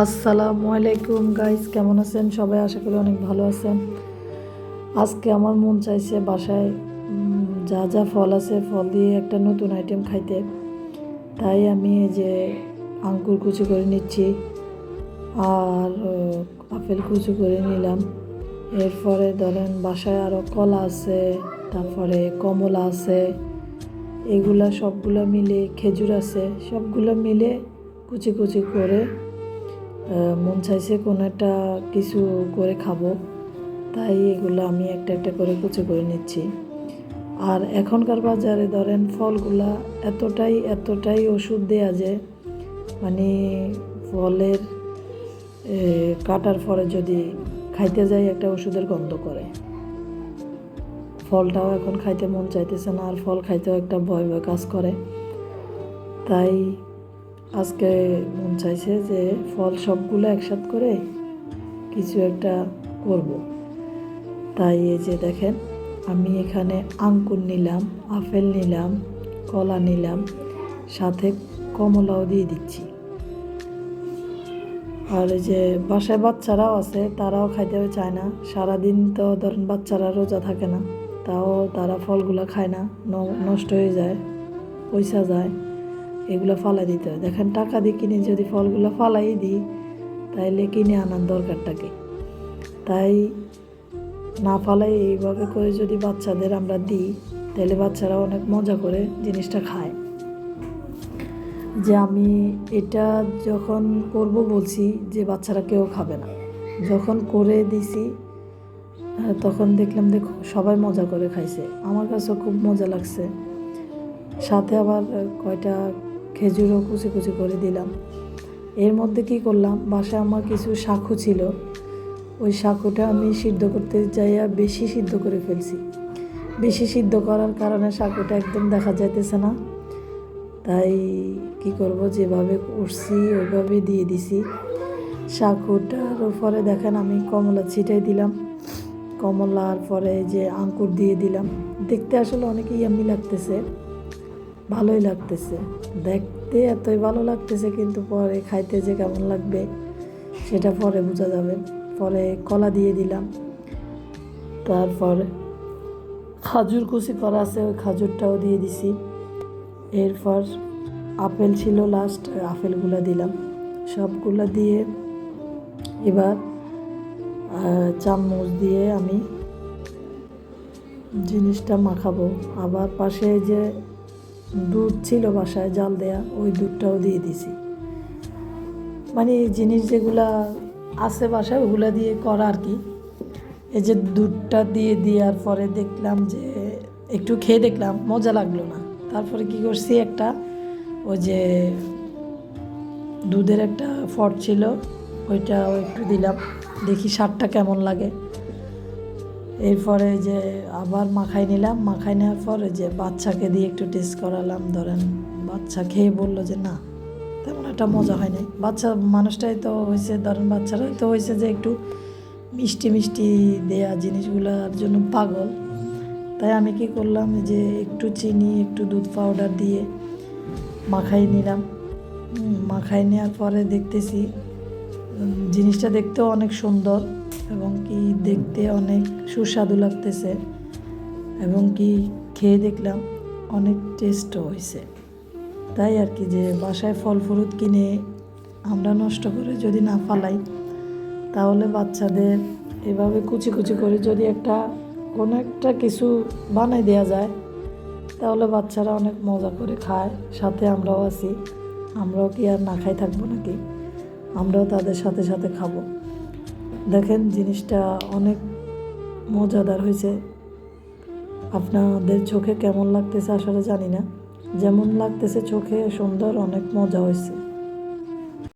আসসালামু আলাইকুম গাইস, কেমন আছেন সবাই? আশা করি অনেক ভালো আছেন। আজকে আমার মন চাইছে বাসায় যা যা ফল আছে ফল দিয়ে একটা নতুন আইটেম খাইতে। তাই আমি এই যে আঙ্গুর কুচি করে নিচ্ছি আর আপেল কুচি করে নিলাম। এরপরে ধরেন বাসায় আরও কলা আছে, তারপরে কমলা আছে, এগুলা সবগুলো মিলে খেজুর আছে, সবগুলো মিলে কুচি কুচি করে মন চাইছে কোনো একটা কিছু করে খাবো, তাই এগুলো আমি একটা একটা করে কুচি করে নিচ্ছি। আর এখনকার বাজারে ধরেন ফলগুলা এতটাই এতটাই ওষুধ দেয়া যে মানে ফলের কাটার পরে যদি খাইতে যাই একটা ওষুধের গন্ধ করে। ফলটাও এখন খাইতে মন চাইতেছে না, আর ফল খাইতেও একটা ভয় ভয় কাজ করে। তাই আজকে মন চাইছে যে ফল সবগুলো একসাথ করে কিছু একটা করব। তাই এই যে দেখেন, আমি এখানে আঙ্গুর নিলাম, আপেল নিলাম, কলা নিলাম, সাথে কমলাও দিয়ে দিচ্ছি। আর এই যে বাসায় বাচ্চারাও আছে, তারাও খাইতে চায় না। সারাদিন তো ধরেন বাচ্চারা রোজা থাকে না, তাও তারা ফলগুলো খায় না, নষ্ট হয়ে যায়, পয়সা যায়, এগুলো ফালাই দিতে হয়। দেখেন, টাকা দিয়ে কিনে যদি ফলগুলো ফালাই দিই তাইলে কিনে আনার দরকারটা কি? তাই না ফালাই এইভাবে করে যদি বাচ্চাদের আমরা দিই তাহলে বাচ্চারা অনেক মজা করে জিনিসটা খায়। যে আমি এটা যখন করব বলছি যে বাচ্চারা কেউ খাবে না, যখন করে দিছি তখন দেখলাম সবাই মজা করে খাইছে, আমার কাছেও খুব মজা লাগছে। সাথে আবার কয়টা খেজুরও কুচি কুচি করে দিলাম। এর মধ্যে কি করলাম, বাসায় আমার কিছু শাকু ছিল, ওই শাকুটা আমি সিদ্ধ করতে যাইয়া বেশি সিদ্ধ করে ফেলছি। বেশি সিদ্ধ করার কারণে শাকুটা একদম দেখা যাইতেছে না। তাই কি করব, যেভাবে করছি ওইভাবে দিয়ে দিছি। শাকুটার উপরে দেখেন আমি কমলা ছিটাই দিলাম, কমলার পরে যে আঙ্কুর দিয়ে দিলাম। দেখতে আসলে অনেক ইয়াম্মি লাগতেছে, ভালোই লাগতেছে, দেখতে এতই ভালো লাগতেছে, কিন্তু পরে খাইতে যে কেমন লাগবে সেটা পরে বোঝা যাবে। পরে কলা দিয়ে দিলাম, তারপর খাজুর কুচি করা আছে ওই খাজুরটাও দিয়ে দিছি। এরপর আপেল ছিল লাস্ট, আপেলগুলো দিলাম। সবগুলো দিয়ে এবার চামচ দিয়ে আমি জিনিসটা মাখাবো। আবার পাশে যে দুধ ছিল বাসায় জাল দেয়া, ওই দুধটাও দিয়ে দিছি। মানে জিনিস যেগুলা আছে বাসায় ওগুলা দিয়ে করা আর কি। এই যে দুধটা দিয়ে দেওয়ার পরে দেখলাম যে একটু খেয়ে দেখলাম মজা লাগলো না। তারপরে কি করছি, একটা ওই যে দুধের একটা ফট ছিল ওইটাও একটু দিলাম, দেখি স্বাদটা কেমন লাগে। এরপরে যে আবার মাখাই নিলাম, মাখাই নেওয়ার পরে যে বাচ্চাকে দিয়ে একটু টেস্ট করালাম। ধরেন বাচ্চা খেয়ে বললো যে না, তেমন একটা মজা হয় নাই। বাচ্চা মানুষটাই তো হয়েছে, ধরেন বাচ্চারাই তো হয়েছে যে একটু মিষ্টি মিষ্টি দেয়া জিনিসগুলোর জন্য পাগল। তাই আমি কি করলাম, যে একটু চিনি একটু দুধ পাউডার দিয়ে মাখাই নিলাম। মাখাই নেওয়ার পরে দেখতেছি জিনিসটা দেখতেও অনেক সুন্দর এবং কি দেখতে অনেক সুস্বাদু লাগতেছে, এবং কি খেয়ে দেখলাম অনেক টেস্টও হয়েছে। তাই আর কি, যে বাসায় ফল ফ্রুট কিনে আমরা নষ্ট করে যদি না ফালাই, তাহলে বাচ্চাদের এভাবে কুচি কুচি করে যদি কোনো একটা কিছু বানাই দেওয়া যায় তাহলে বাচ্চারা অনেক মজা করে খায়। সাথে আমরাও আছি, আমরাও কি আর না খাই থাকবো নাকি? আমরাও তাদের সাথে সাথে খাবো। দেখেন জিনিসটা অনেক মজাদার হয়েছে। আপনাদের চোখে কেমন লাগতেছে আসলে জানি না, যেমন লাগতেছে চোখে সুন্দর, অনেক মজা হয়েছে।